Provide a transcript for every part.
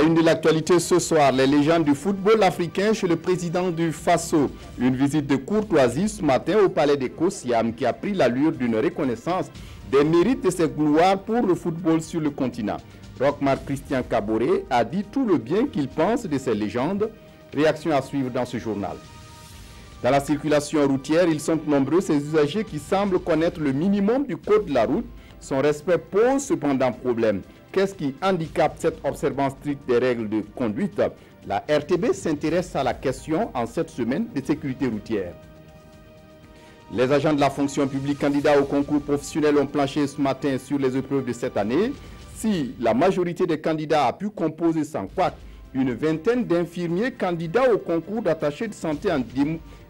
une de l'actualité ce soir, les légendes du football africain chez le président du Faso. Une visite de courtoisie ce matin au palais d'Eko Siam qui a pris l'allure d'une reconnaissance des mérites de ses gloires pour le football sur le continent. Roch-Marc Christian Kaboré a dit tout le bien qu'il pense de ces légendes. Réaction à suivre dans ce journal. Dans la circulation routière, ils sont nombreux ces usagers qui semblent connaître le minimum du code de la route. Son respect pose cependant problème. Qu'est-ce qui handicape cette observance stricte des règles de conduite? La RTB s'intéresse à la question en cette semaine de sécurité routière. Les agents de la fonction publique candidats au concours professionnel ont planché ce matin sur les épreuves de cette année. Si la majorité des candidats a pu composer sans quoi, une vingtaine d'infirmiers candidats au concours d'attachés de santé en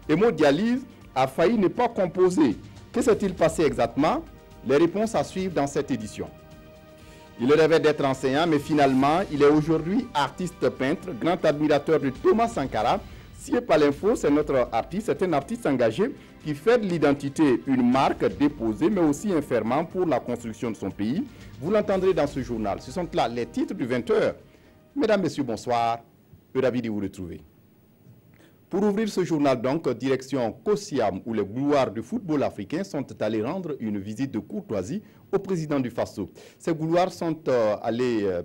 hémodialyse a failli ne pas composer. Que s'est-il passé exactement? Les réponses à suivre dans cette édition. Il rêvait d'être enseignant, mais finalement, il est aujourd'hui artiste peintre, grand admirateur de Thomas Sankara. Si pas l'info, c'est notre artiste, c'est un artiste engagé qui fait de l'identité une marque déposée, mais aussi un ferment pour la construction de son pays. Vous l'entendrez dans ce journal. Ce sont là les titres du 20h. Mesdames, Messieurs, bonsoir. Ravi de vous retrouver. Pour ouvrir ce journal, donc, direction Kosiam, où les gloires du football africain sont allés rendre une visite de courtoisie au président du Faso. Ces gloires sont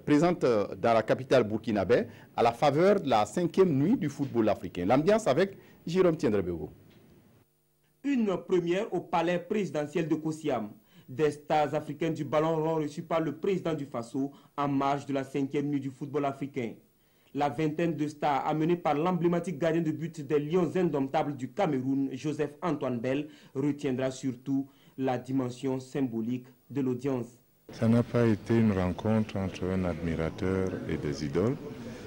présentes dans la capitale burkinabé à la faveur de la 5e nuit du football africain. L'ambiance avec Jérôme Tiendrebego. Une première au palais présidentiel de Kosiam. Des stars africains du ballon rond reçus par le président du Faso en marge de la 5e nuit du football africain. La vingtaine de stars amenée par l'emblématique gardien de but des Lions indomptables du Cameroun, Joseph-Antoine Bell, retiendra surtout la dimension symbolique de l'audience. Ça n'a pas été une rencontre entre un admirateur et des idoles.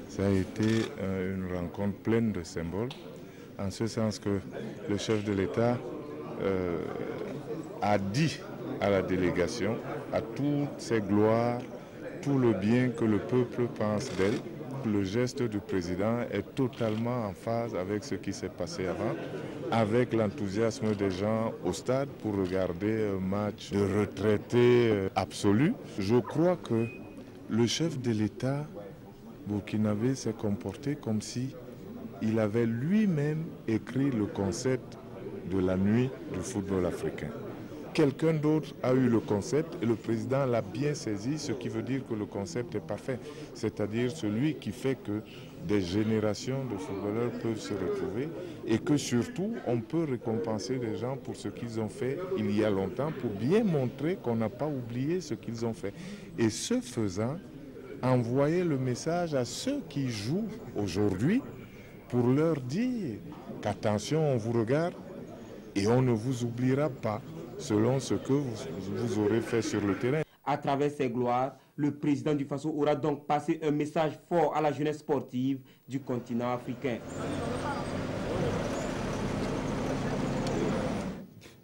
Ça a été une rencontre pleine de symboles, en ce sens que le chef de l'État a dit à la délégation, à toutes ses gloires, tout le bien que le peuple pense d'elle. Le geste du président est totalement en phase avec ce qui s'est passé avant, avec l'enthousiasme des gens au stade pour regarder un match de retraités absolu. Je crois que le chef de l'État burkinabé s'est comporté comme si il avait lui-même écrit le concept de la nuit du football africain. Quelqu'un d'autre a eu le concept et le président l'a bien saisi, ce qui veut dire que le concept est parfait. C'est-à-dire celui qui fait que des générations de footballeurs peuvent se retrouver et que surtout on peut récompenser les gens pour ce qu'ils ont fait il y a longtemps pour bien montrer qu'on n'a pas oublié ce qu'ils ont fait. Et ce faisant, envoyer le message à ceux qui jouent aujourd'hui pour leur dire qu'attention, on vous regarde et on ne vous oubliera pas selon ce que vous aurez fait sur le terrain. À travers ses gloires, le président du Faso aura donc passé un message fort à la jeunesse sportive du continent africain.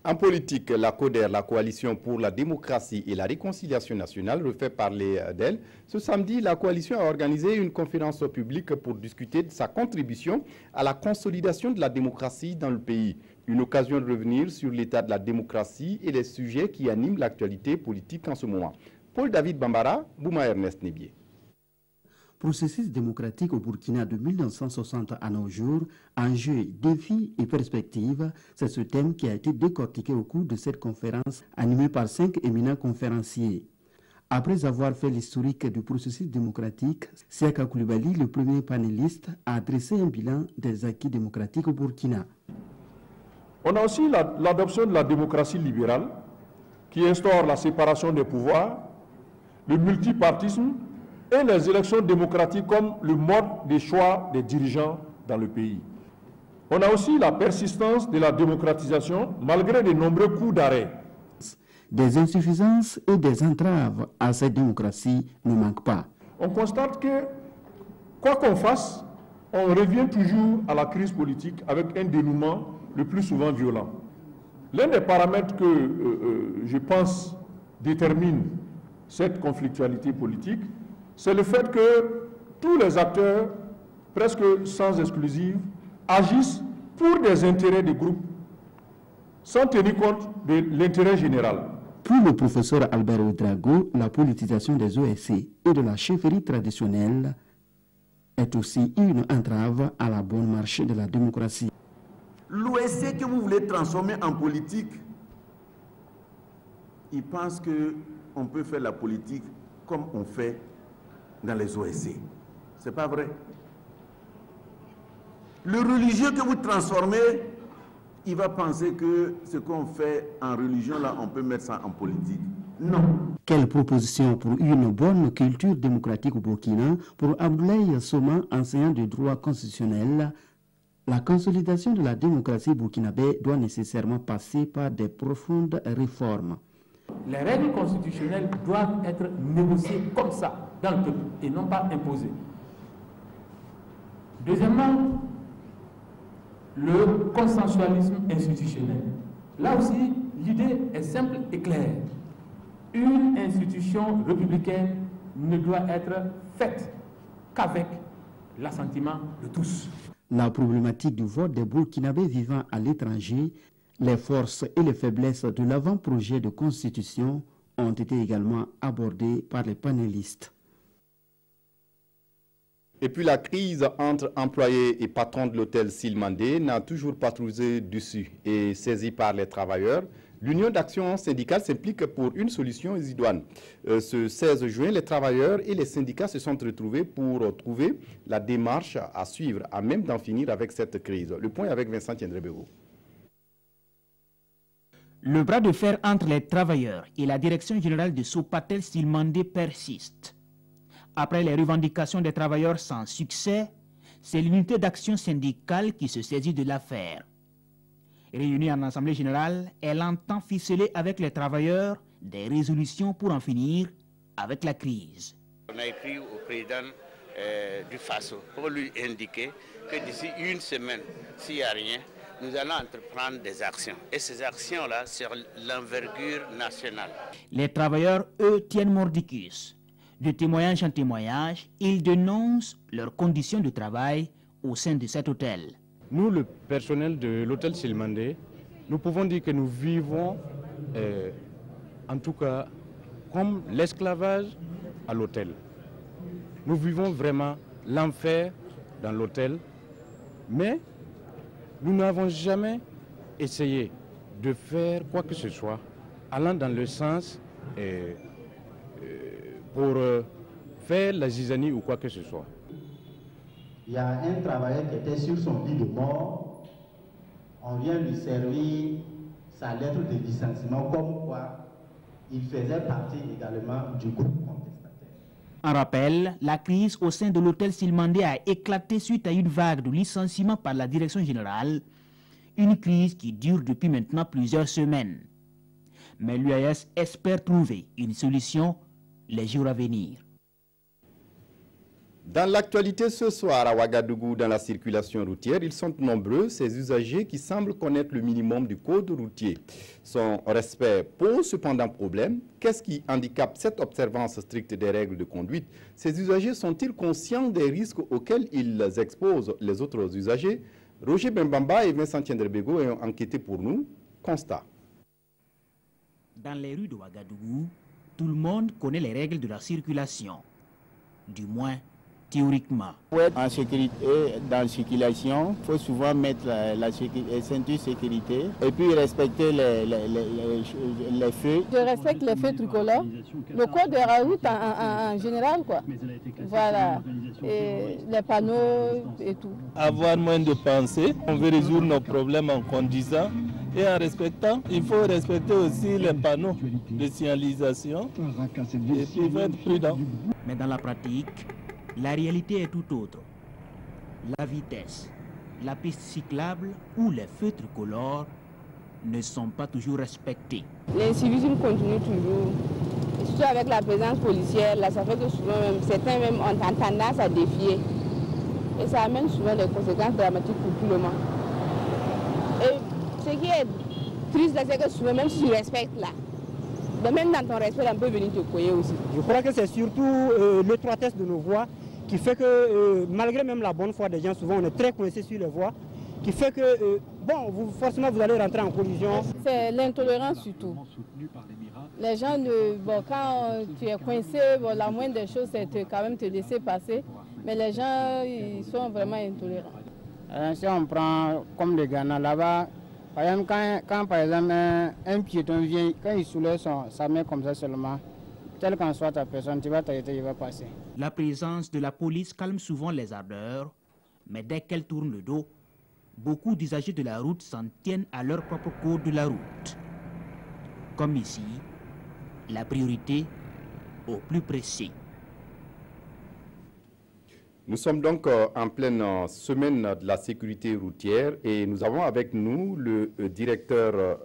En politique, la CODER, la Coalition pour la démocratie et la réconciliation nationale, refait parler d'elle. Ce samedi, la coalition a organisé une conférence publique pour discuter de sa contribution à la consolidation de la démocratie dans le pays. Une occasion de revenir sur l'état de la démocratie et les sujets qui animent l'actualité politique en ce moment. Paul-David Bambara, Bouma Ernest Nébié. Processus démocratique au Burkina de 1960 à nos jours, enjeux, défis et perspectives, c'est ce thème qui a été décortiqué au cours de cette conférence animée par 5 éminents conférenciers. Après avoir fait l'historique du processus démocratique, Siaka Koulibaly, le premier panéliste, a dressé un bilan des acquis démocratiques au Burkina. On a aussi l'adoption de la démocratie libérale qui instaure la séparation des pouvoirs, le multipartisme et les élections démocratiques comme le mode de choix des dirigeants dans le pays. On a aussi la persistance de la démocratisation malgré de nombreux coups d'arrêt. Des insuffisances et des entraves à cette démocratie ne manquent pas. On constate que, quoi qu'on fasse, on revient toujours à la crise politique avec un dénouement le plus souvent violent. L'un des paramètres que je pense détermine cette conflictualité politique, c'est le fait que tous les acteurs, presque sans exclusive, agissent pour des intérêts de groupe, sans tenir compte de l'intérêt général. Pour le professeur Albert Ouedraogo, la politisation des OSC et de la chefferie traditionnelle est aussi une entrave à la bonne marche de la démocratie. L'OSC que vous voulez transformer en politique, ils pensent qu'on peut faire la politique comme on fait dans les OSC. Ce n'est pas vrai. Le religieux que vous transformez, il va penser que ce qu'on fait en religion, là, on peut mettre ça en politique. Non. Quelle proposition pour une bonne culture démocratique au Burkina pour Abdoulaye Soma, enseignant de droit constitutionnel? La consolidation de la démocratie burkinabé doit nécessairement passer par des profondes réformes. Les règles constitutionnelles doivent être négociées comme ça, dans le peuple, et non pas imposées. Deuxièmement, le consensualisme institutionnel. Là aussi, l'idée est simple et claire. Une institution républicaine ne doit être faite qu'avec l'assentiment de tous. La problématique du vote des Burkinabés vivant à l'étranger, les forces et les faiblesses de l'avant-projet de constitution ont été également abordées par les panélistes. Et puis la crise entre employés et patrons de l'hôtel Silmandé n'a toujours pas trouvé d'issue. Et saisie par les travailleurs, l'Union d'action syndicale s'implique pour une solution idoine. Ce 16 juin, les travailleurs et les syndicats se sont retrouvés pour trouver la démarche à suivre, à même d'en finir avec cette crise. Le point avec Vincent Tiendrebego. Le bras de fer entre les travailleurs et la direction générale de Sopatel Silmandé persiste. Après les revendications des travailleurs sans succès, c'est l'unité d'action syndicale qui se saisit de l'affaire. Réunie en assemblée générale, elle entend ficeler avec les travailleurs des résolutions pour en finir avec la crise. On a écrit au président du FASO pour lui indiquer que d'ici une semaine, s'il n'y a rien, nous allons entreprendre des actions. Et ces actions-là, sur l'envergure nationale. Les travailleurs, eux, tiennent mordicus. De témoignage en témoignage, ils dénoncent leurs conditions de travail au sein de cet hôtel. Nous, le personnel de l'hôtel Silmandé, nous pouvons dire que nous vivons, en tout cas, comme l'esclavage à l'hôtel. Nous vivons vraiment l'enfer dans l'hôtel, mais nous n'avons jamais essayé de faire quoi que ce soit allant dans le sens pour faire la zizanie ou quoi que ce soit. Il y a un travailleur qui était sur son lit de mort. On vient lui servir sa lettre de licenciement comme quoi il faisait partie également du groupe contestataire. En rappel, la crise au sein de l'hôtel Silmandé a éclaté suite à une vague de licenciements par la direction générale. Une crise qui dure depuis maintenant plusieurs semaines. Mais l'UAS espère trouver une solution les jours à venir. Dans l'actualité ce soir à Ouagadougou, dans la circulation routière, ils sont nombreux, ces usagers qui semblent connaître le minimum du code routier. Son respect pose cependant problème. Qu'est-ce qui handicape cette observance stricte des règles de conduite? Ces usagers sont-ils conscients des risques auxquels ils exposent les autres usagers? Roger Bembamba et Vincent Tiendrebego ont enquêté pour nous. Constat. Dans les rues de Ouagadougou, tout le monde connaît les règles de la circulation. Du moins, théoriquement. Pour être en sécurité dans la circulation, il faut souvent mettre la ceinture sécurité et puis respecter les feux. Je respecte les feux tricolores, le code de la route en général, quoi. Voilà, et les panneaux et tout. Avoir moins de pensée, on veut résoudre nos problèmes en conduisant et en respectant. Il faut respecter aussi les panneaux de signalisation et puis il faut être prudent. Mais dans la pratique, la réalité est tout autre. La vitesse, la piste cyclable ou les feux tricolores ne sont pas toujours respectés. L'incivisme continue toujours. Et surtout avec la présence policière, là, ça fait que souvent certains même ont tendance à défier. Et ça amène souvent des conséquences dramatiques pour tout le monde. Et ce qui est triste, c'est que souvent, même si tu respectes là, même dans ton respect, on peut venir te couiller aussi. Je crois que c'est surtout l'étroitesse de nos voies qui fait que, malgré même la bonne foi des gens, souvent on est très coincé sur les voies, qui fait que, forcément vous allez rentrer en collision. C'est l'intolérance surtout. Les gens, quand tu es coincé, la moindre des choses, c'est quand même te laisser passer. Mais les gens, ils sont vraiment intolérants. Si on prend comme le Ghana, là-bas, par exemple, quand par exemple un piéton vient, quand il soulève sa main comme ça seulement, telle qu'en soit ta personne, tu vas t'arrêter, il va passer. La présence de la police calme souvent les ardeurs, mais dès qu'elle tourne le dos, beaucoup d'usagers de la route s'en tiennent à leur propre code de la route. Comme ici, la priorité au plus pressé. Nous sommes donc en pleine semaine de la sécurité routière et nous avons avec nous le directeur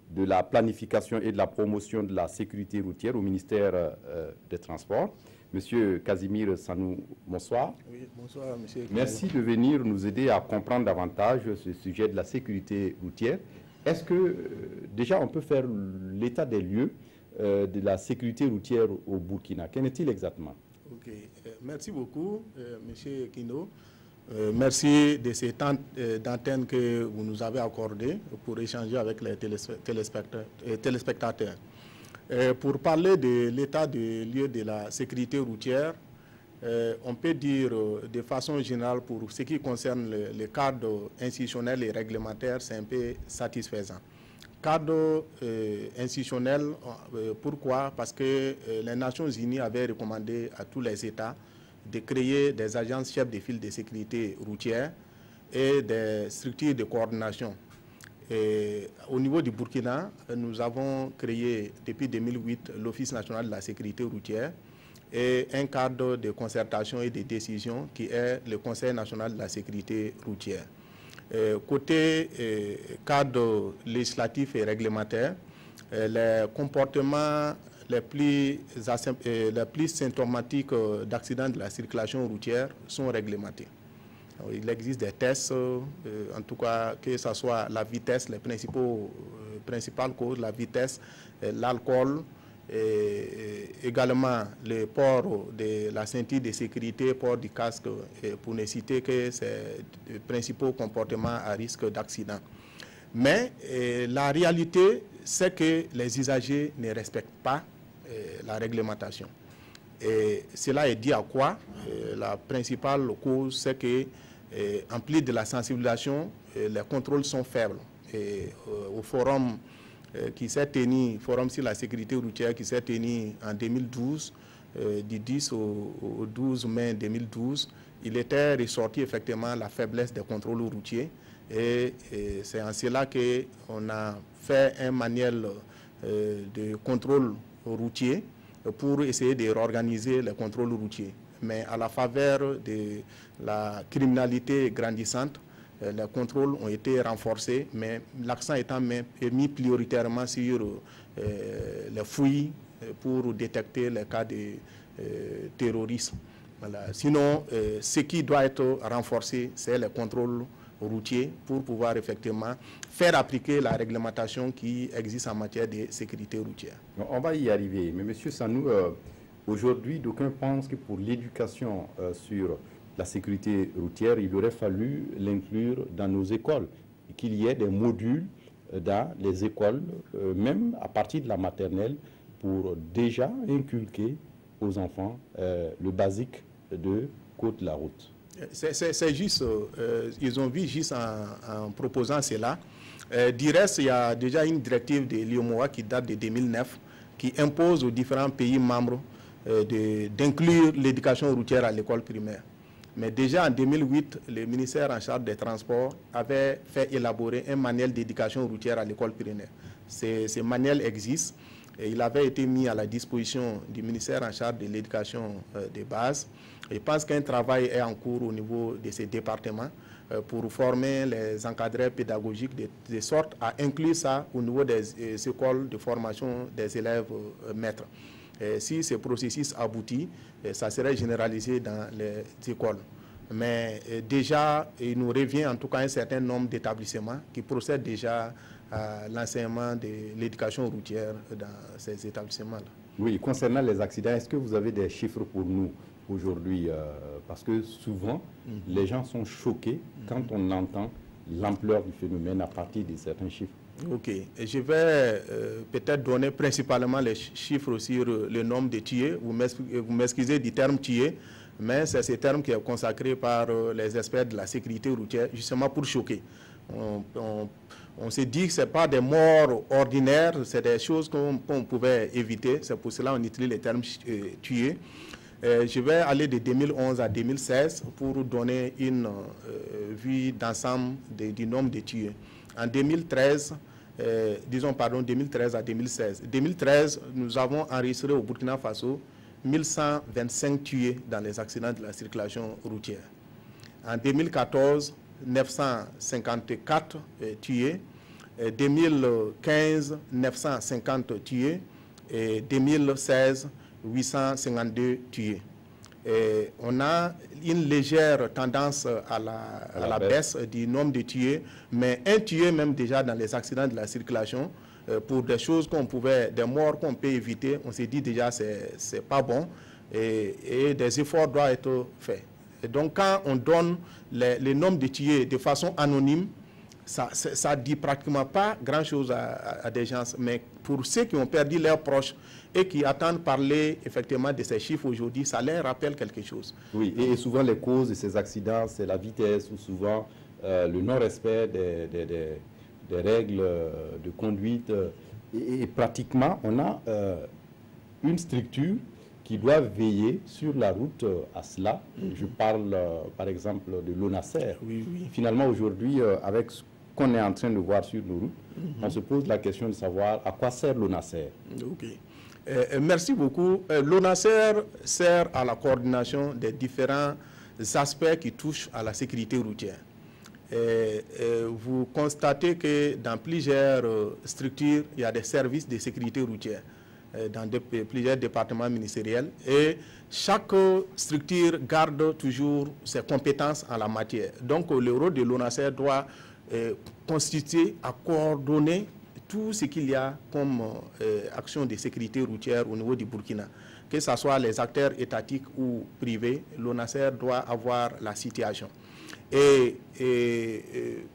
de la planification et de la promotion de la sécurité routière au ministère des Transports, Monsieur Casimir Sanou. Bonsoir. Oui, bonsoir, monsieur. Merci de venir nous aider à comprendre davantage ce sujet de la sécurité routière. Est-ce que déjà on peut faire l'état des lieux de la sécurité routière au Burkina? Qu'en est-il exactement? Ok, merci beaucoup, monsieur Kino. Merci de ces temps d'antenne que vous nous avez accordé pour échanger avec les téléspectateurs. Pour parler de l'état des lieux de la sécurité routière, on peut dire de façon générale pour ce qui concerne le cadre institutionnel et réglementaire, c'est un peu satisfaisant. Cadre institutionnel, pourquoi? Parce que les Nations Unies avaient recommandé à tous les États de créer des agences chefs de file de sécurité routière et des structures de coordination. Et au niveau du Burkina, nous avons créé depuis 2008 l'Office national de la sécurité routière et un cadre de concertation et de décision qui est le Conseil national de la sécurité routière. Côté cadre législatif et réglementaire, les comportements les plus symptomatiques d'accidents de la circulation routière sont réglementés. Il existe des tests, en tout cas que ce soit la vitesse, les principales causes, la vitesse, l'alcool, également le port de la ceinture de sécurité, port du casque, pour ne citer que ces principaux comportements à risque d'accident. Mais la réalité, c'est que les usagers ne respectent pas la réglementation. Et cela est dû à quoi? La principale cause, c'est que en plus de la sensibilisation, les contrôles sont faibles. Et au forum qui s'est tenu, forum sur la sécurité routière qui s'est tenu en 2012, du 10 au 12 mai 2012, il était ressorti effectivement la faiblesse des contrôles routiers. Et c'est en cela qu'on a fait un manuel de contrôle routier pour essayer de réorganiser les contrôles routiers. Mais à la faveur de la criminalité grandissante, les contrôles ont été renforcés, mais l'accent étant mis prioritairement sur les fouilles pour détecter les cas de terrorisme. Voilà. Sinon, ce qui doit être renforcé, c'est les contrôles routiers pour pouvoir effectivement faire appliquer la réglementation qui existe en matière de sécurité routière. On va y arriver, mais M. Sanou, aujourd'hui, d'aucuns pensent que pour l'éducation sur la sécurité routière, il aurait fallu l'inclure dans nos écoles, et qu'il y ait des modules dans les écoles, même à partir de la maternelle, pour déjà inculquer aux enfants le basique de code de la route. C'est juste, ils ont vu juste en proposant cela. Du reste, il y a déjà une directive de l'UEMOA qui date de 2009 qui impose aux différents pays membres d'inclure l'éducation routière à l'école primaire. Mais déjà en 2008, le ministère en charge des Transports avait fait élaborer un manuel d'éducation routière à l'école primaire. Ce manuel existe et il avait été mis à la disposition du ministère en charge de l'éducation de base. Je pense qu'un travail est en cours au niveau de ces départements pour former les encadreurs pédagogiques de sorte à inclure ça au niveau des écoles de formation des élèves maîtres. Si ce processus aboutit, ça serait généralisé dans les écoles. Mais déjà, il nous revient en tout cas un certain nombre d'établissements qui procèdent déjà à l'enseignement de l'éducation routière dans ces établissements-là. Oui, concernant les accidents, est-ce que vous avez des chiffres pour nous aujourd'hui? Parce que souvent, les gens sont choqués quand on entend l'ampleur du phénomène à partir de certains chiffres. Ok, je vais peut-être donner principalement les chiffres sur le nombre de tués. Vous m'excusez du terme tués. mais c'est ce terme qui est consacré par les experts de la sécurité routière, justement pour choquer. On s'est dit que ce n'est pas des morts ordinaires, c'est des choses qu'on pouvait éviter. C'est pour cela qu'on utilise le terme tués. Je vais aller de 2011 à 2016 pour donner une vue d'ensemble du nombre de tués. En 2013, 2013 à 2016. 2013, nous avons enregistré au Burkina Faso 1125 tués dans les accidents de la circulation routière. En 2014, 954 tués. 2015, 950 tués. Et 2016, 852 tués. Et on a une légère tendance à la baisse du nombre de tués, mais un tué même déjà dans les accidents de la circulation, pour des choses des morts qu'on peut éviter, on s'est dit déjà c'est pas bon et des efforts doivent être faits. Et donc quand on donne les nombres de tués de façon anonyme, ça ne dit pratiquement pas grand-chose à des gens, mais pour ceux qui ont perdu leurs proches et qui attendent parler effectivement de ces chiffres aujourd'hui, ça leur rappelle quelque chose. Oui, et souvent les causes de ces accidents, c'est la vitesse ou souvent le non-respect des règles de conduite. Et pratiquement, on a une structure qui doit veiller sur la route à cela. Je parle par exemple de l'ONASER. Oui. Finalement, aujourd'hui, avec ce qu'on est en train de voir sur nos routes, on se pose la question de savoir à quoi sert l'ONASER. Ok. Merci beaucoup. L'ONASER sert à la coordination des différents aspects qui touchent à la sécurité routière. Vous constatez que dans plusieurs structures, il y a des services de sécurité routière dans plusieurs départements ministériels et chaque structure garde toujours ses compétences en la matière. Donc le rôle de l'ONASER doit constituer à coordonner tout ce qu'il y a comme action de sécurité routière au niveau du Burkina. Que ce soit les acteurs étatiques ou privés, l'ONASER doit avoir la situation. Et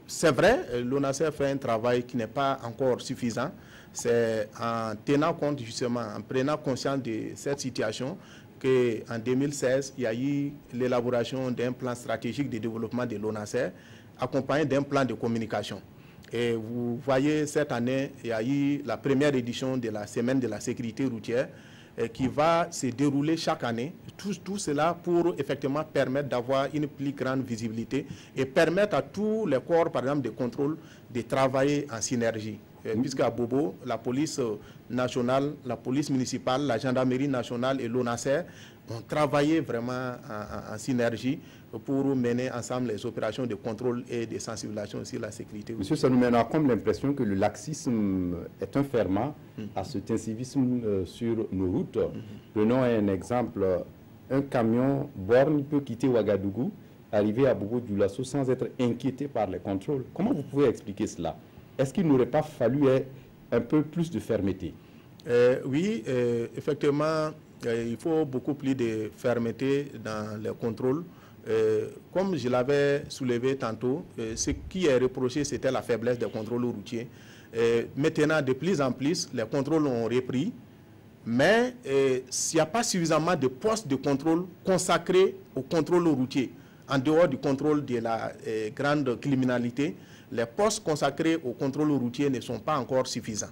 c'est vrai, l'ONASER fait un travail qui n'est pas encore suffisant. C'est en tenant compte justement, en prenant conscience de cette situation, qu'en 2016, il y a eu l'élaboration d'un plan stratégique de développement de l'ONASER, accompagné d'un plan de communication. Et vous voyez, cette année, il y a eu la première édition de la Semaine de la sécurité routière qui va se dérouler chaque année. Tout cela pour effectivement permettre d'avoir une plus grande visibilité et permettre à tous les corps, par exemple, de contrôle, de travailler en synergie. Puisqu'à Bobo, la police nationale, la police municipale, la gendarmerie nationale et l'ONASER ont travaillé vraiment en synergie pour mener ensemble les opérations de contrôle et de sensibilisation sur la sécurité. Monsieur, ça nous mène à comme l'impression que le laxisme est un ferment à cet incivisme sur nos routes. Prenons un exemple, un camion borne peut quitter Ouagadougou, arriver à Bobo-Dioulasso sans être inquiété par les contrôles. Comment vous pouvez expliquer cela? Est-ce qu'il n'aurait pas fallu un peu plus de fermeté? Oui, effectivement, il faut beaucoup plus de fermeté dans les contrôles. Comme je l'avais soulevé tantôt, ce qui est reproché, c'était la faiblesse des contrôles routiers. Maintenant, de plus en plus, les contrôles ont repris, mais s'il n'y a pas suffisamment de postes de contrôle consacrés au contrôle routier, en dehors du contrôle de la grande criminalité, les postes consacrés au contrôle routier ne sont pas encore suffisants.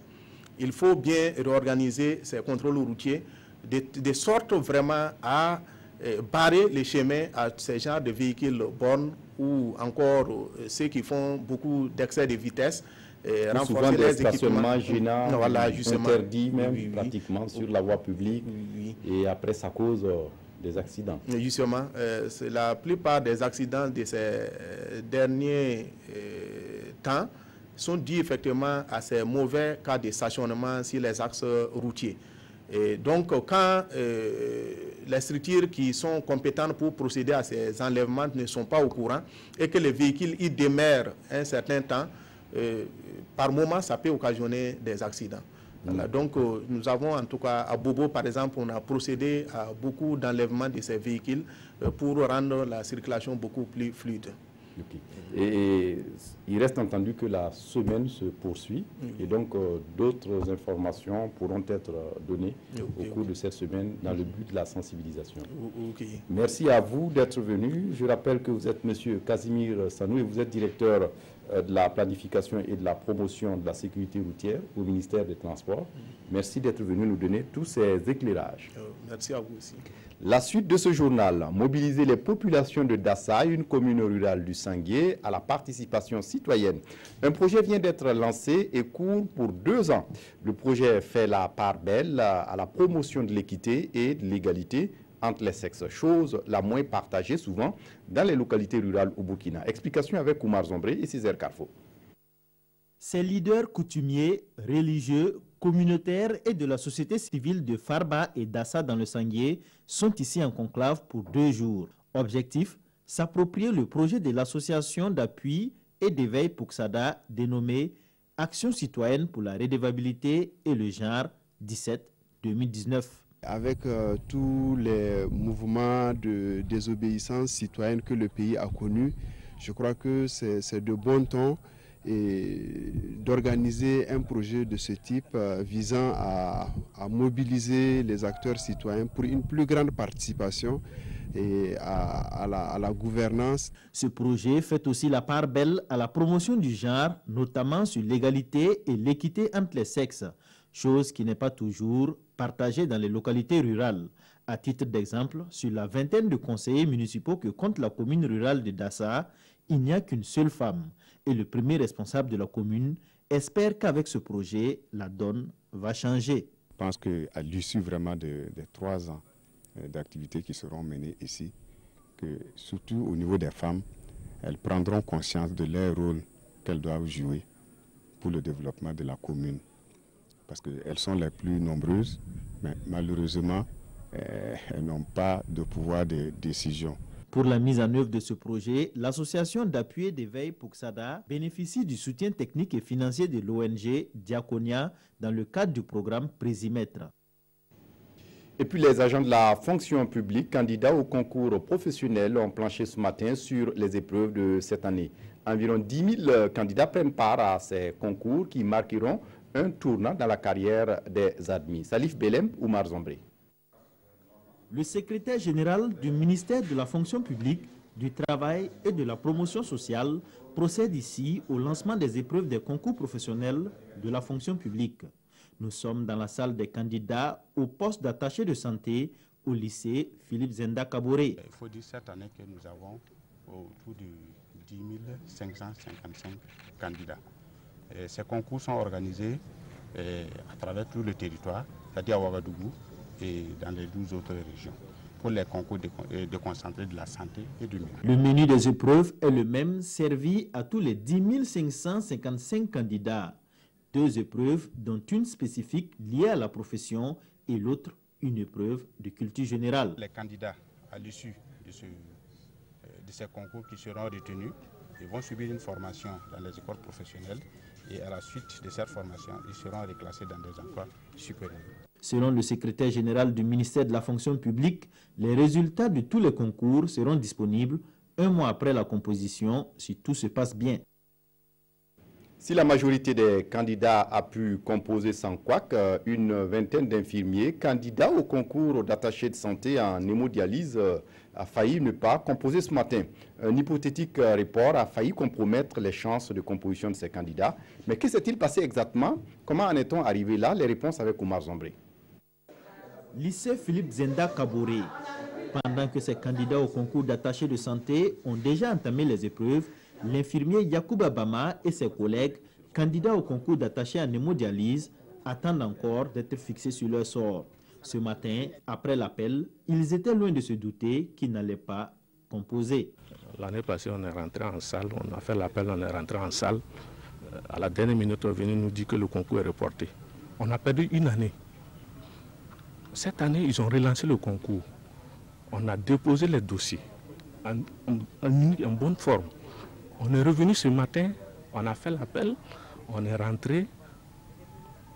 Il faut bien réorganiser ces contrôles routiers de sorte vraiment à barrer les chemins à ces genres de véhicules bornes ou encore ceux qui font beaucoup d'excès de vitesse, renforcer les équipements gênants, voilà, interdits même pratiquement sur la voie publique et après ça cause des accidents. Justement, la plupart des accidents de ces derniers temps sont dus effectivement à ces mauvais cas de stationnement sur les axes routiers. Et donc, quand les structures qui sont compétentes pour procéder à ces enlèvements ne sont pas au courant et que les véhicules y demeurent un certain temps, par moment, ça peut occasionner des accidents. Voilà, donc, nous avons en tout cas à Bobo, par exemple, on a procédé à beaucoup d'enlèvements de ces véhicules pour rendre la circulation beaucoup plus fluide. Okay. Et il reste entendu que la semaine se poursuit et donc d'autres informations pourront être données au cours de cette semaine dans le but de la sensibilisation. Merci à vous d'être venu. Je rappelle que vous êtes M. Casimir Sanou et vous êtes directeur de la planification et de la promotion de la sécurité routière au ministère des Transports. Merci d'être venu nous donner tous ces éclairages. Merci à vous aussi. La suite de ce journal, mobiliser les populations de Dassa, une commune rurale du Sangué, à la participation citoyenne. Un projet vient d'être lancé et court pour 2 ans. Le projet fait la part belle à la promotion de l'équité et de l'égalité entre les sexes, chose la moins partagée souvent dans les localités rurales au Burkina. Explication avec Oumar Zombré et Césaire Carfo. Ces leaders coutumiers, religieux, communautaires et de la société civile de Farba et Dassa dans le Sangué sont ici en conclave pour 2 jours. Objectif, s'approprier le projet de l'association d'appui et d'éveil Pouxada dénommé Action citoyenne pour la redevabilité et le genre 17-2019. Avec tous les mouvements de désobéissance citoyenne que le pays a connus, je crois que c'est de bon ton d'organiser un projet de ce type visant à mobiliser les acteurs citoyens pour une plus grande participation et à la gouvernance. Ce projet fait aussi la part belle à la promotion du genre, notamment sur l'égalité et l'équité entre les sexes, chose qui n'est pas toujours partagée dans les localités rurales. À titre d'exemple, sur la vingtaine de conseillers municipaux que compte la commune rurale de Dassa, il n'y a qu'une seule femme. Et le premier responsable de la commune espère qu'avec ce projet, la donne va changer. Je pense qu'à l'issue vraiment des 3 ans d'activités qui seront menées ici, que surtout au niveau des femmes, elles prendront conscience de leur rôle qu'elles doivent jouer pour le développement de la commune. Parce qu'elles sont les plus nombreuses, mais malheureusement, elles n'ont pas de pouvoir de décision. Pour la mise en œuvre de ce projet, l'association d'appui et d'éveil Pouxada bénéficie du soutien technique et financier de l'ONG Diaconia dans le cadre du programme Présimètre. Et puis les agents de la fonction publique candidats au concours professionnel ont planché ce matin sur les épreuves de cette année. Environ 10 000 candidats prennent part à ces concours qui marqueront un tournant dans la carrière des admis. Salif Belem, Oumar Zombré. Le secrétaire général du ministère de la fonction publique, du travail et de la promotion sociale procède ici au lancement des épreuves des concours professionnels de la fonction publique. Nous sommes dans la salle des candidats au poste d'attaché de santé au lycée Philippe Zenda Kaboré. Il faut dire cette année que nous avons autour de 10 555 candidats. Et ces concours sont organisés à travers tout le territoire, c'est-à-dire à Ouagadougou et dans les 12 autres régions, pour les concours déconcentrés de la santé et du milieu. Le menu des épreuves est le même, servi à tous les 10 555 candidats. 2 épreuves, dont une spécifique liée à la profession et l'autre une épreuve de culture générale. Les candidats, à l'issue de ces concours qui seront retenus, ils vont subir une formation dans les écoles professionnelles et à la suite de cette formation, ils seront reclassés dans des emplois supérieurs. Selon le secrétaire général du ministère de la fonction publique, les résultats de tous les concours seront disponibles 1 mois après la composition, si tout se passe bien. Si la majorité des candidats a pu composer sans couac, une vingtaine d'infirmiers candidats au concours d'attaché de santé en hémodialyse a failli ne pas composer ce matin. Un hypothétique report a failli compromettre les chances de composition de ces candidats. Mais que s'est-il passé exactement? Comment en est-on arrivé là? Les réponses avec Oumar Zombré. Lycée Philippe Zenda Kaboré. Pendant que ces candidats au concours d'attaché de santé ont déjà entamé les épreuves, l'infirmier Yacouba Bama et ses collègues, candidats au concours d'attaché en hémodialyse, attendent encore d'être fixés sur leur sort. Ce matin, après l'appel, ils étaient loin de se douter qu'ils n'allaient pas composer. L'année passée, on est rentré en salle, on a fait l'appel, on est rentré en salle. À la dernière minute, on est venu nous dire que le concours est reporté. On a perdu 1 année. Cette année, ils ont relancé le concours. On a déposé les dossiers en bonne forme. On est revenu ce matin, on a fait l'appel, on est rentré,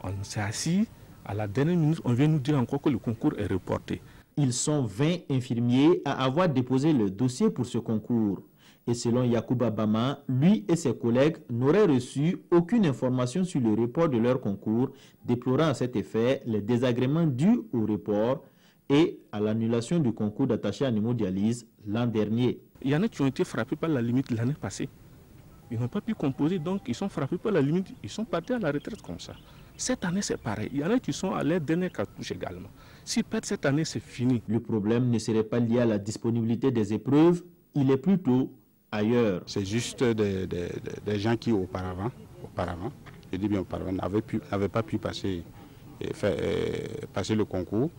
on s'est assis. À la dernière minute, on vient nous dire encore que le concours est reporté. Ils sont 20 infirmiers à avoir déposé le dossier pour ce concours. Et selon Yacouba Bama, lui et ses collègues n'auraient reçu aucune information sur le report de leur concours, déplorant à cet effet les désagréments dus au report et à l'annulation du concours d'attaché à l'hémodialyse l'an dernier. Il y en a qui ont été frappés par la limite l'année passée. Ils n'ont pas pu composer, donc ils sont frappés par la limite, ils sont partis à la retraite comme ça. Cette année, c'est pareil. Il y en a qui sont à leur dernière cartouche également. S'ils perdent cette année, c'est fini. Le problème ne serait pas lié à la disponibilité des épreuves, il est plutôt ailleurs. C'est juste des gens qui auparavant, je dis bien auparavant, n'avaient pas pu passer le concours,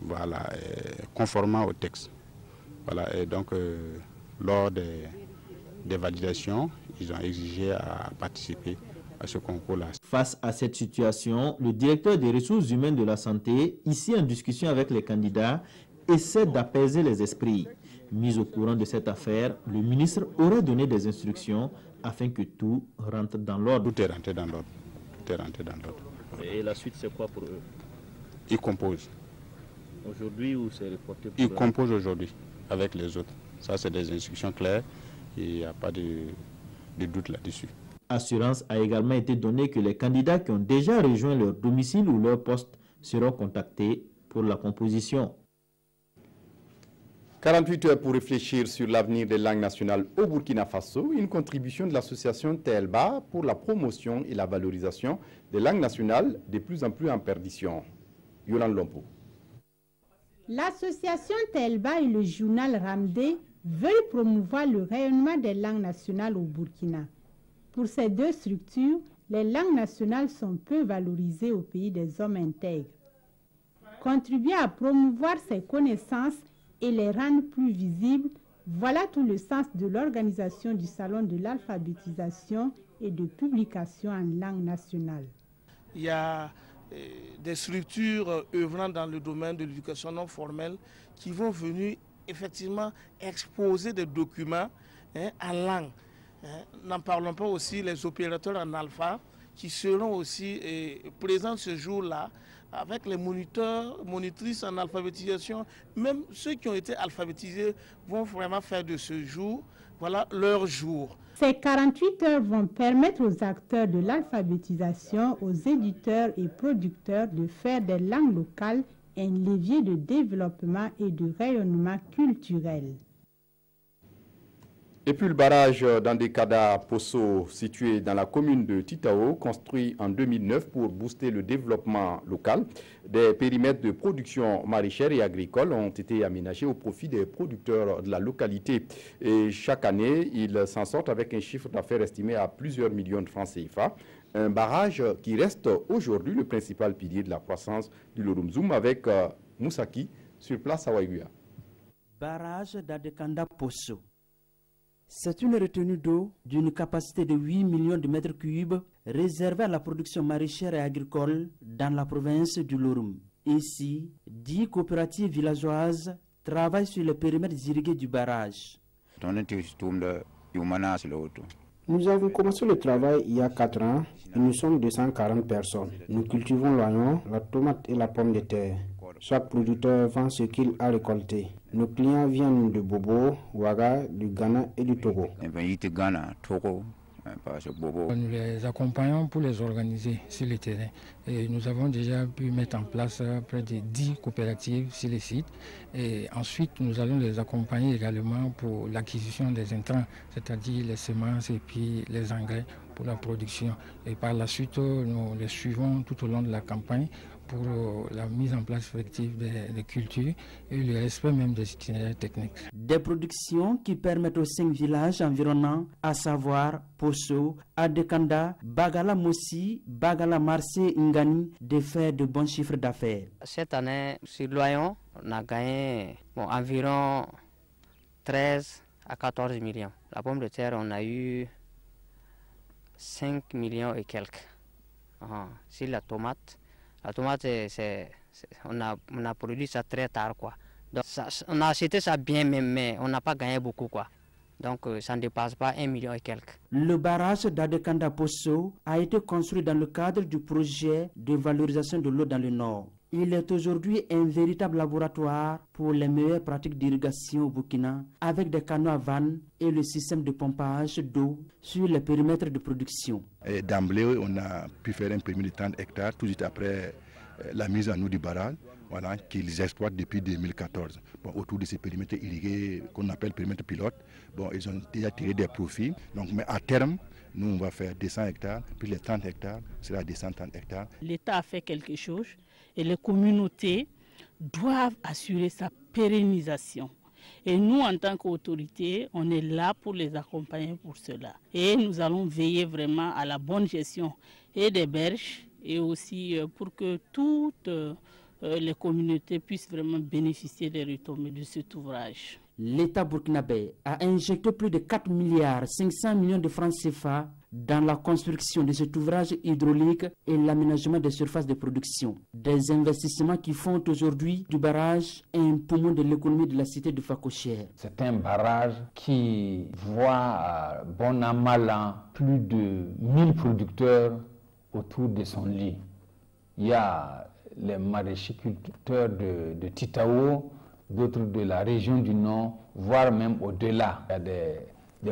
voilà, conformément au texte. Voilà, et donc, lors des validations, ils ont exigé à participer à ce concours-là. Face à cette situation, le directeur des ressources humaines de la santé, ici en discussion avec les candidats, essaie d'apaiser les esprits. Mis au courant de cette affaire, le ministre aurait donné des instructions afin que tout rentre dans l'ordre. Tout est rentré dans l'ordre. Et la suite, c'est quoi pour eux? Ils composent. Aujourd'hui ou c'est reporté pour Ils composent aujourd'hui avec les autres. Ça, c'est des instructions claires et il n'y a pas de doute là-dessus. Assurance a également été donnée que les candidats qui ont déjà rejoint leur domicile ou leur poste seront contactés pour la composition. 48 heures pour réfléchir sur l'avenir des langues nationales au Burkina Faso, une contribution de l'association Telba pour la promotion et la valorisation des langues nationales de plus en plus en perdition. Yolande Lompo. L'association Telba et le journal Ramdé veulent promouvoir le rayonnement des langues nationales au Burkina. Pour ces deux structures, les langues nationales sont peu valorisées au pays des hommes intègres. Contribuer à promouvoir ces connaissances et les rendre plus visibles, voilà tout le sens de l'organisation du Salon de l'alphabétisation et de publication en langue nationale. Il y a des structures œuvrant dans le domaine de l'éducation non formelle qui vont venir effectivement exposer des documents en langue. N'en parlons pas aussi les opérateurs en alpha qui seront aussi présents ce jour-là avec les moniteurs, monitrices en alphabétisation. Même ceux qui ont été alphabétisés vont vraiment faire de ce jour, voilà, leur jour. Ces 48 heures vont permettre aux acteurs de l'alphabétisation, aux éditeurs et producteurs de faire des langues locales un levier de développement et de rayonnement culturel. Et puis le barrage d'Andekada Poso, situé dans la commune de Titao, construit en 2009 pour booster le développement local. Des périmètres de production maraîchère et agricole ont été aménagés au profit des producteurs de la localité. Et chaque année, ils s'en sortent avec un chiffre d'affaires estimé à plusieurs millions de francs CFA. Un barrage qui reste aujourd'hui le principal pilier de la croissance du Lorumzoum avec Moussaki sur place à Waiguya. Barrage d'Andekada Poso. C'est une retenue d'eau d'une capacité de 8 millions de mètres cubes réservée à la production maraîchère et agricole dans la province du Lorum. Ici, 10 coopératives villageoises travaillent sur le périmètre irrigué du barrage. Nous avons commencé le travail il y a 4 ans et nous sommes 240 personnes. Nous cultivons l'oignon, la tomate et la pomme de terre. Chaque producteur vend ce qu'il a récolté. Nos clients viennent de Bobo, Ouaga, du Ghana et du Togo. Nous les accompagnons pour les organiser sur le terrain. Et nous avons déjà pu mettre en place près de 10 coopératives sur les sites. Et ensuite, nous allons les accompagner également pour l'acquisition des intrants, c'est-à-dire les semences et puis les engrais pour la production. Et par la suite, nous les suivons tout au long de la campagne pour la mise en place effective des cultures et le respect même des itinéraires techniques. Des productions qui permettent aux 5 villages environnants, à savoir Poso, Adekanda, Bagala Mossi, Bagala Marseille, Ngani, de faire de bons chiffres d'affaires. Cette année, sur l'oignon, on a gagné environ 13 à 14 millions. La pomme de terre, on a eu 5 millions et quelques. Sur la tomate, on a produit ça très tard, quoi. Donc, on a acheté ça bien, mais on n'a pas gagné beaucoup, quoi. Donc, ça ne dépasse pas 1 million et quelques. Le barrage d'Adekanda Poso a été construit dans le cadre du projet de valorisation de l'eau dans le Nord. Il est aujourd'hui un véritable laboratoire pour les meilleures pratiques d'irrigation au Burkina, avec des canaux à vannes et le système de pompage d'eau sur les périmètres de production. D'emblée, on a pu faire un permis de 30 hectares tout de suite après la mise en eau du barrage, voilà, qu'ils exploitent depuis 2014. Bon, autour de ces périmètres irrigués, qu'on appelle périmètres pilotes, bon, ils ont déjà tiré des profits. Donc, mais à terme, nous, on va faire 200 hectares, puis les 30 hectares sera 230 hectares. L'État a fait quelque chose et les communautés doivent assurer sa pérennisation. Et nous, en tant qu'autorité, on est là pour les accompagner pour cela. Et nous allons veiller vraiment à la bonne gestion et des berges et aussi pour que toutes les communautés puissent vraiment bénéficier des retombées de cet ouvrage. L'État burkinabé a injecté plus de 4 milliards 500 millions de francs CFA dans la construction de cet ouvrage hydraulique et l'aménagement des surfaces de production. Des investissements qui font aujourd'hui du barrage un poumon de l'économie de la cité de Fakochère. C'est un barrage qui voit bon an mal an plus de 1000 producteurs autour de son lit. Il y a les maraîchiculteurs de Titao, d'autres de la région du Nord, voire même au-delà. Il y a des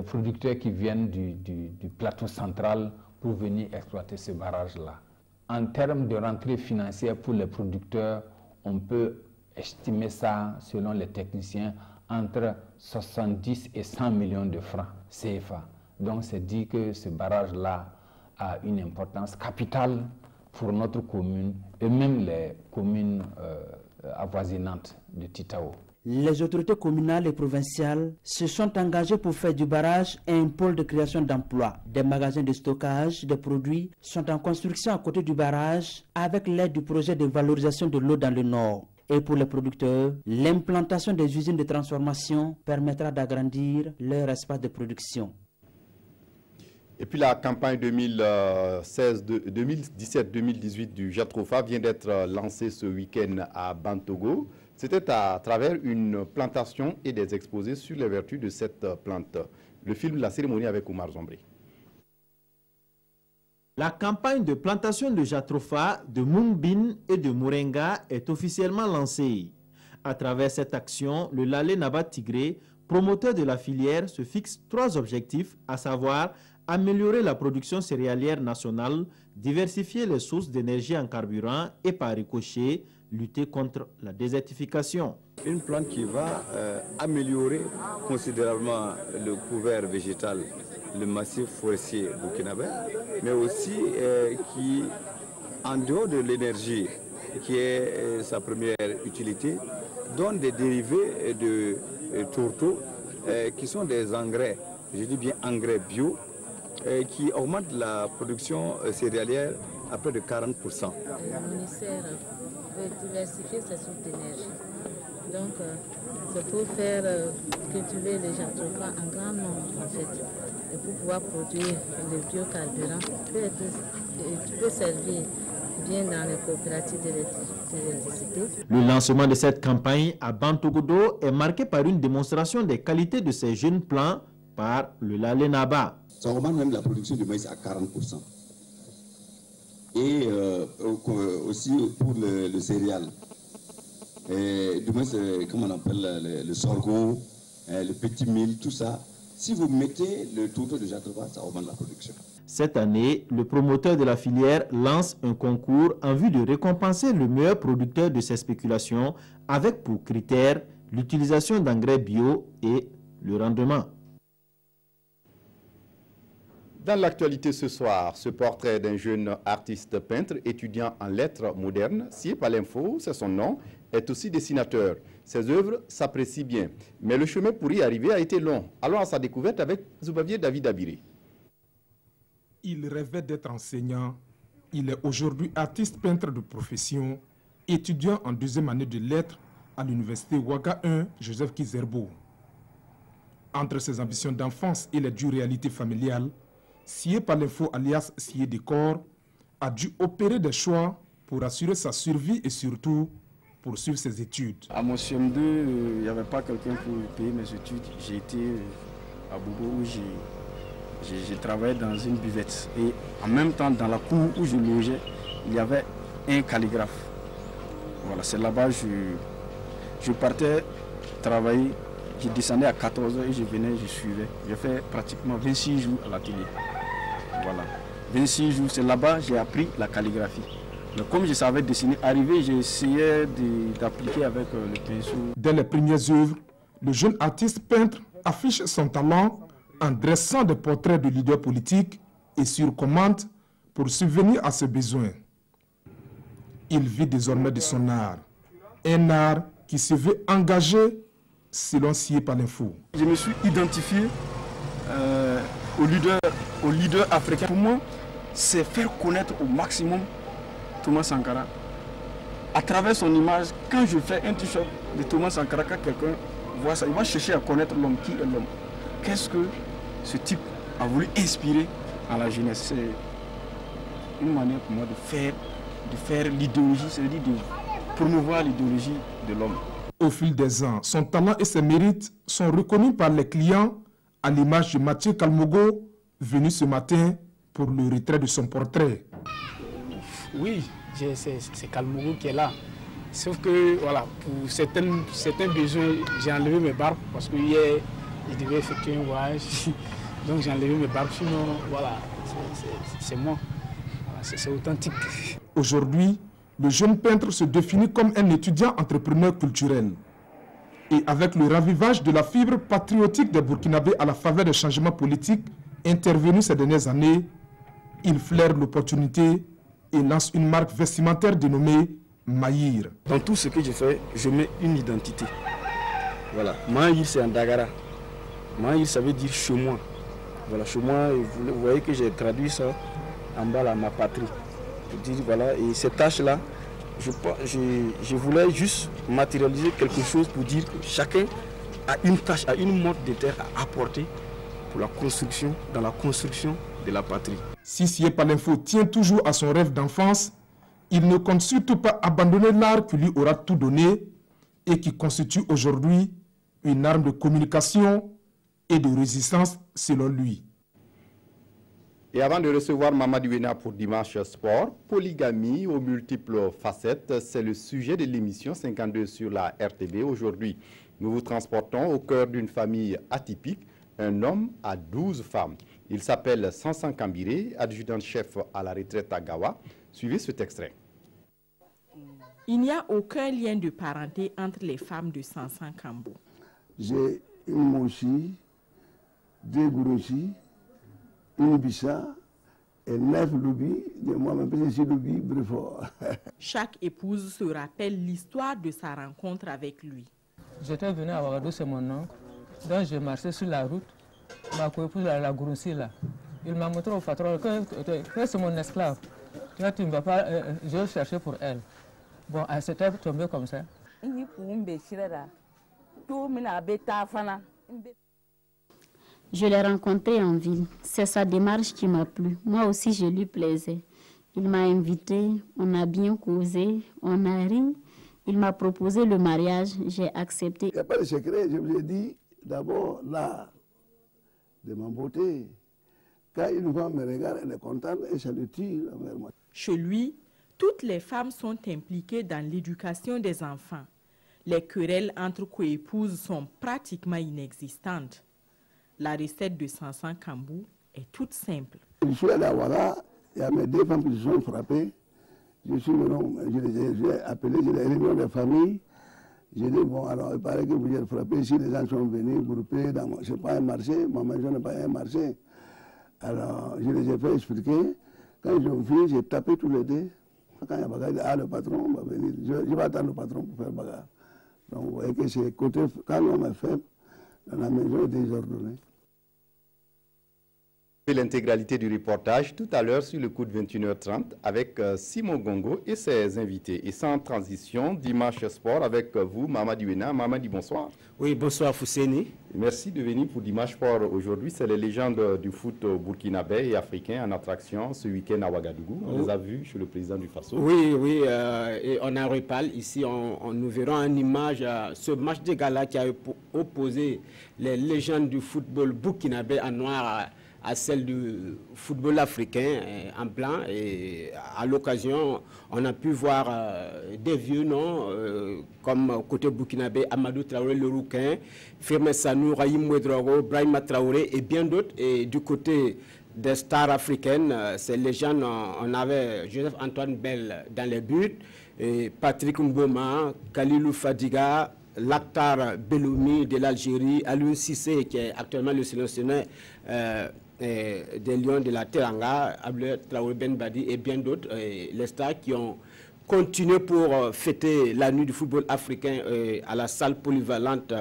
producteurs qui viennent du plateau central pour venir exploiter ce barrage-là. En termes de rentrée financière pour les producteurs, on peut estimer ça, selon les techniciens, entre 70 et 100 millions de francs CFA. Donc c'est dit que ce barrage-là a une importance capitale pour notre commune et même les communes avoisinantes de Titao. Les autorités communales et provinciales se sont engagées pour faire du barrage un pôle de création d'emplois. Des magasins de stockage de produits sont en construction à côté du barrage avec l'aide du projet de valorisation de l'eau dans le Nord. Et pour les producteurs, l'implantation des usines de transformation permettra d'agrandir leur espace de production. Et puis la campagne 2017-2018 du Jatropha vient d'être lancée ce week-end à Bantogo. C'était à travers une plantation et des exposés sur les vertus de cette plante. Le film La cérémonie avec Oumar Zombré. La campagne de plantation de Jatropha, de Mungbin et de Moringa est officiellement lancée. À travers cette action, le Lalé Naba Tigré, promoteur de la filière, se fixe 3 objectifs, à savoir améliorer la production céréalière nationale, diversifier les sources d'énergie en carburant et par ricochet, lutter contre la désertification. Une plante qui va améliorer considérablement le couvert végétal, le massif forestier burkinabé, mais aussi qui, en dehors de l'énergie, qui est sa première utilité, donne des dérivés de tourteaux qui sont des engrais, je dis bien engrais bio, qui augmente la production céréalière à près de 40%. Le ministère veut diversifier ses sources d'énergie. Donc, c'est pour faire cultiver les Jatropha en grand nombre, en fait, et pour pouvoir produire le biocarburant qui peut servir bien dans les coopératives d'électricité. Le lancement de cette campagne à Bantogodo est marqué par une démonstration des qualités de ces jeunes plants par le Lalé Naba. Ça augmente même la production de maïs à 40%. Et aussi pour le céréal. Du moins, comment on appelle le sorgho, le petit mil, tout ça. Si vous mettez le tourteau de Jatropha, ça augmente la production. Cette année, le promoteur de la filière lance un concours en vue de récompenser le meilleur producteur de ces spéculations avec pour critère l'utilisation d'engrais bio et le rendement. Dans l'actualité ce soir, ce portrait d'un jeune artiste peintre étudiant en lettres modernes, Sié Palinfo, c'est son nom, est aussi dessinateur. Ses œuvres s'apprécient bien, mais le chemin pour y arriver a été long. Allons à sa découverte avec Zoubavier David Abiré. Il rêvait d'être enseignant. Il est aujourd'hui artiste peintre de profession, étudiant en 2e année de lettres à l'université Ouaga 1, Joseph Kizerbo. Entre ses ambitions d'enfance et les dures réalités familiales, Sié Palinfo alias Sié Décor a dû opérer des choix pour assurer sa survie et surtout poursuivre ses études. À mon CM2, il n'y avait pas quelqu'un pour payer mes études. J'ai été à Bobo où j'ai travaillé dans une buvette. Et en même temps, dans la cour où je logeais, il y avait un calligraphe. Voilà, c'est là-bas que je partais travailler. Je descendais à 14 h et je venais, je suivais. J'ai fait pratiquement 26 jours à l'atelier. Voilà. 26 jours, c'est là-bas que j'ai appris la calligraphie. Mais comme je savais dessiner, arrivé, j'ai essayé d'appliquer avec le pinceau. Dès les premières œuvres, le jeune artiste peintre affiche son talent en dressant des portraits de leaders politiques et sur commande pour subvenir à ses besoins. Il vit désormais de son art, un art qui se veut engagé selon Sié Palinfo. Je me suis identifié au leader africain. Pour moi, c'est faire connaître au maximum Thomas Sankara. À travers son image, quand je fais un t-shirt de Thomas Sankara, quand quelqu'un voit ça, il va chercher à connaître l'homme, qui est l'homme. Qu'est-ce que ce type a voulu inspirer à la jeunesse? C'est une manière pour moi de faire l'idéologie, c'est-à-dire de promouvoir l'idéologie de l'homme. Au fil des ans, son talent et ses mérites sont reconnus par les clients, à l'image de Mathieu Kalmogo, venu ce matin pour le retrait de son portrait. Oui, c'est Kalmogo qui est là. Sauf que voilà, pour certains besoins, j'ai enlevé mes barbes parce que hier, je devais effectuer un voyage. Donc j'ai enlevé mes barbes, sinon voilà, c'est moi. Voilà, c'est authentique. Aujourd'hui, le jeune peintre se définit comme un étudiant entrepreneur culturel. Et avec le ravivage de la fibre patriotique des Burkinabés à la faveur des changements politiques intervenus ces dernières années, il flaire l'opportunité et lance une marque vestimentaire dénommée Mahir. Dans tout ce que je fais, je mets une identité. Voilà, Mahir c'est un Dagara. Mahir ça veut dire chez moi. Voilà, chez moi, vous voyez que j'ai traduit ça en bas là, ma patrie. Je dis voilà, et cette tâche-là, je voulais juste matérialiser quelque chose pour dire que chacun a une tâche, a une motte de terre à apporter pour la construction, dans la construction de la patrie. Si Sié Palinfo tient toujours à son rêve d'enfance, il ne compte surtout pas abandonner l'art qui lui aura tout donné et qui constitue aujourd'hui une arme de communication et de résistance selon lui. Et avant de recevoir Mamadi Wena pour Dimanche Sport, polygamie aux multiples facettes, c'est le sujet de l'émission 52 sur la RTB. Aujourd'hui, nous vous transportons au cœur d'une famille atypique, un homme à 12 femmes. Il s'appelle Sansan Kambiré, adjudant-chef à la retraite à Gawa. Suivez cet extrait. Il n'y a aucun lien de parenté entre les femmes de Sansan Kambo. J'ai une mochi, deux gourochi, une bissa et 9 loubi, de moi-même, je suis loubi, Brefort. Chaque épouse se rappelle l'histoire de sa rencontre avec lui. J'étais venu à Ouagadougou, c'est mon oncle. Donc j'ai marché sur la route, ma coépouse la Gouroussi là. Il m'a montré au patron que c'est mon esclave. Toi tu ne vas pas, je vais chercher pour elle. Bon, elle s'était tombée comme ça. Je l'ai rencontré en ville. C'est sa démarche qui m'a plu. Moi aussi, je lui plaisais. Il m'a invité, on a bien causé, on a ri. Il m'a proposé le mariage, j'ai accepté. Il n'y a pas de secret, je vous ai dit, d'abord, l'art de ma beauté. Quand une femme me regarde, elle est contente et ça le tire envers moi. Chez lui, toutes les femmes sont impliquées dans l'éducation des enfants. Les querelles entre coépouses sont pratiquement inexistantes. La recette de Sansan Kambo est toute simple. Je suis allé à Ouaga, il y a mes deux femmes qui se sont frappées. Je les ai appelées, j'ai les réunions de famille. J'ai dit, bon, alors il paraît que vous êtes frappés, si les gens sont venus grouper, ce n'est pas un marché, ma maison n'est pas un marché. Alors je les ai fait expliquer. Quand ils ont fini, j'ai tapé tous les deux. Quand il y a bagarre, ah, le patron va venir. Je vais attendre le patron pour faire bagarre. Donc vous voyez que c'est côté, quand l'homme est faible, dans la maison est désordonnée. L'intégralité du reportage tout à l'heure sur le coup de 21h30 avec Simon Gongo et ses invités. Et sans transition, Dimanche Sport avec vous, Mamadi Wena. Mamadi, bonsoir. Oui, bonsoir Fousseni. Merci de venir pour Dimanche Sport aujourd'hui. C'est les légendes du foot burkinabé et africain en attraction ce week-end à Ouagadougou. On les a vus chez le président du Faso. Oui, oui, et on en reparle ici. Nous verrons en image ce match de gala qui a opposé les légendes du football burkinabé en noir à celle du football africain en blanc. Et à l'occasion, on a pu voir des vieux noms comme côté burkinabé, Amadou Traoré le Rouquin, Firmin Sanou, Rahim Ouedraogo, Brahima Traoré et bien d'autres. Et du côté des stars africaines, ces légendes, on avait Joseph Antoine Bell dans les buts, et Patrick Mboma, Khalilou Fadiga, Laktar Belloumi de l'Algérie, Alioune Cissé qui est actuellement le sélectionneur des Lions de la Teranga, Abdel Traoré Ben Badi et bien d'autres, les stars qui ont continué pour fêter la nuit du football africain à la salle polyvalente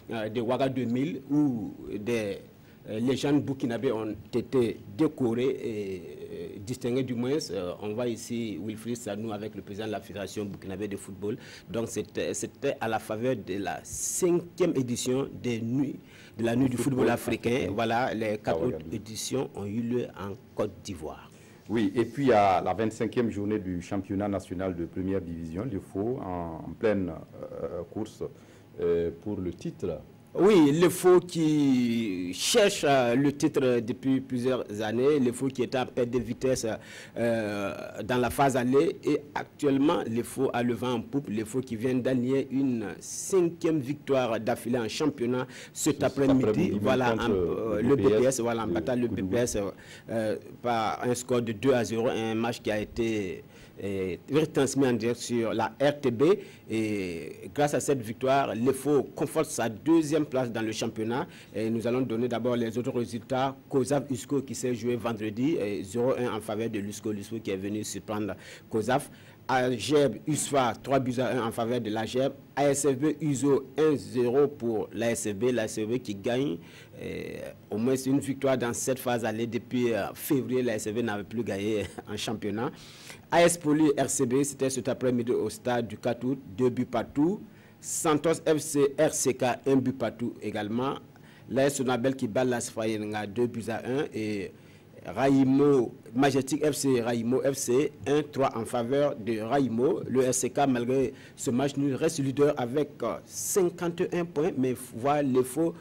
de Ouaga 2000 où des légendes burkinabés ont été décorées et distinguées du moins. On voit ici Wilfried Sanou avec le président de la Fédération burkinabé de football. Donc c'était à la faveur de la 5e édition de la nuit du football africain. Voilà, les 4 autres éditions ont eu lieu en Côte d'Ivoire. Oui, et puis à la 25e journée du championnat national de première division, le FO en pleine course pour le titre. Oui, le FO qui cherche le titre depuis plusieurs années, le FO qui est en perte de vitesse dans la phase aller, et actuellement le FO a le vent en poupe, le FO qui vient d'allier une 5e victoire d'affilée en championnat cet après-midi, voilà, le BPS, voilà, en battant le BPS par un score de 2-0, un match qui a été retransmis en direct sur la RTB, et grâce à cette victoire, l'EFO conforte sa 2e place dans le championnat. Et nous allons donner d'abord les autres résultats. COSAF USCO qui s'est joué vendredi, 0-1 en faveur de l'USCO qui est venu surprendre COSAF. AGEB USFA 3-1 en faveur de l'AGEB. ASFB USO 1-0 pour l'ASFB. L'ASFB qui gagne au moins une victoire dans cette phase allée. Depuis février, l'ASFB n'avait plus gagné en championnat. AS Poli RCB, c'était cet après-midi au stade du 4 août, 2 buts partout. Santos FC RCK, 1 but partout également. L'AS Sonabel qui bat l'AS Fayenga 2-1 et Raimo, Majestic FC, Raimo FC, 1-3 en faveur de Raimo. Le RCK, malgré ce match nul, reste leader avec 51 points, mais voit l'EFO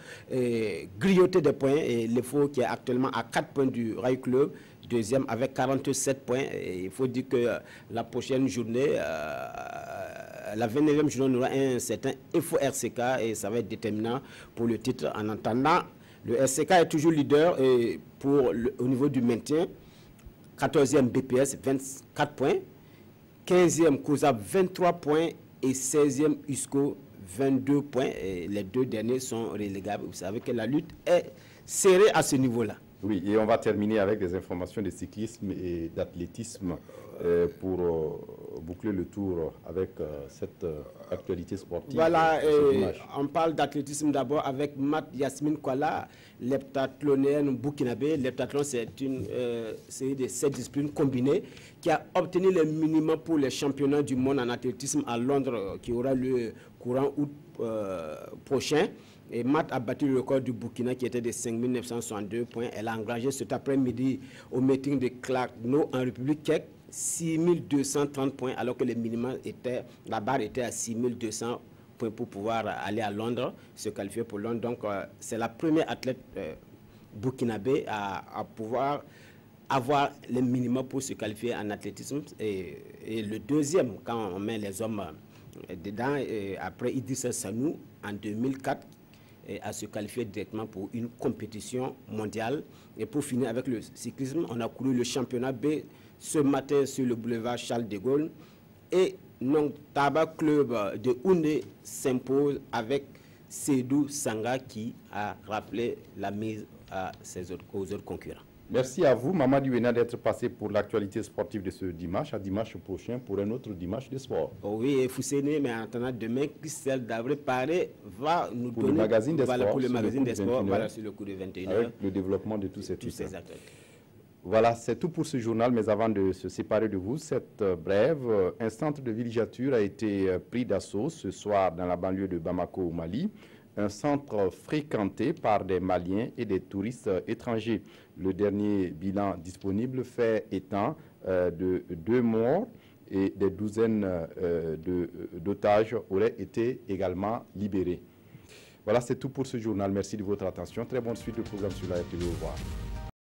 grignoter des points. Et l'EFO qui est actuellement à 4 points du Rai Club, deuxième avec 47 points. Et il faut dire que la prochaine journée, la 29e journée, on aura un certain EFO RCK et ça va être déterminant pour le titre. En attendant, le RCK est toujours leader et au niveau du maintien. 14e BPS, 24 points. 15e COSAP, 23 points. Et 16e USCO, 22 points. Et les deux derniers sont relégables. Vous savez que la lutte est serrée à ce niveau-là. Oui, et on va terminer avec des informations de cyclisme et d'athlétisme pour boucler le tour avec cette actualité sportive. Voilà, on parle d'athlétisme d'abord avec Mat Yasmine Kwala, l'heptathlonienne burkinabé. L'heptathlon, c'est une série de 7 disciplines combinées qui a obtenu le minimum pour les championnats du monde en athlétisme à Londres, qui aura lieu courant août prochain. Et Matt a battu le record du Burkina qui était de 5962 points. Elle a engagé cet après-midi au meeting de Kladno en République tchèque 6230 points, alors que le minimum était, la barre était à 6200 points pour pouvoir aller à Londres, se qualifier pour Londres. Donc c'est la première athlète burkinabé à pouvoir avoir le minimum pour se qualifier en athlétisme. Et le deuxième, quand on met les hommes dedans, après Idrissa Sanou en 2004, à se qualifier directement pour une compétition mondiale. Et pour finir avec le cyclisme, on a couru le championnat B ce matin sur le boulevard Charles de Gaulle. Et Nontaba Club de Oundé s'impose avec Seydou Sanga qui a rappelé la mise aux autres concurrents. Merci à vous, Mamadou Wena, d'être passé pour l'actualité sportive de ce dimanche. À dimanche prochain pour un autre dimanche de sport. Oh oui, Foussene, mais en attendant, demain, Christelle Davré Paré va nous donner le magazine des sports, pour le magazine des sports, voilà, sur le coup de 21h. Avec le développement de tous ces titres. Voilà, c'est tout pour ce journal, mais avant de se séparer de vous, cette brève, un centre de villégiature a été pris d'assaut ce soir dans la banlieue de Bamako au Mali. Un centre fréquenté par des Maliens et des touristes étrangers. Le dernier bilan disponible fait état de 2 morts et des douzaines d'otages auraient été également libérés. Voilà, c'est tout pour ce journal. Merci de votre attention. Très bonne suite de programme sur la RTV. Au revoir.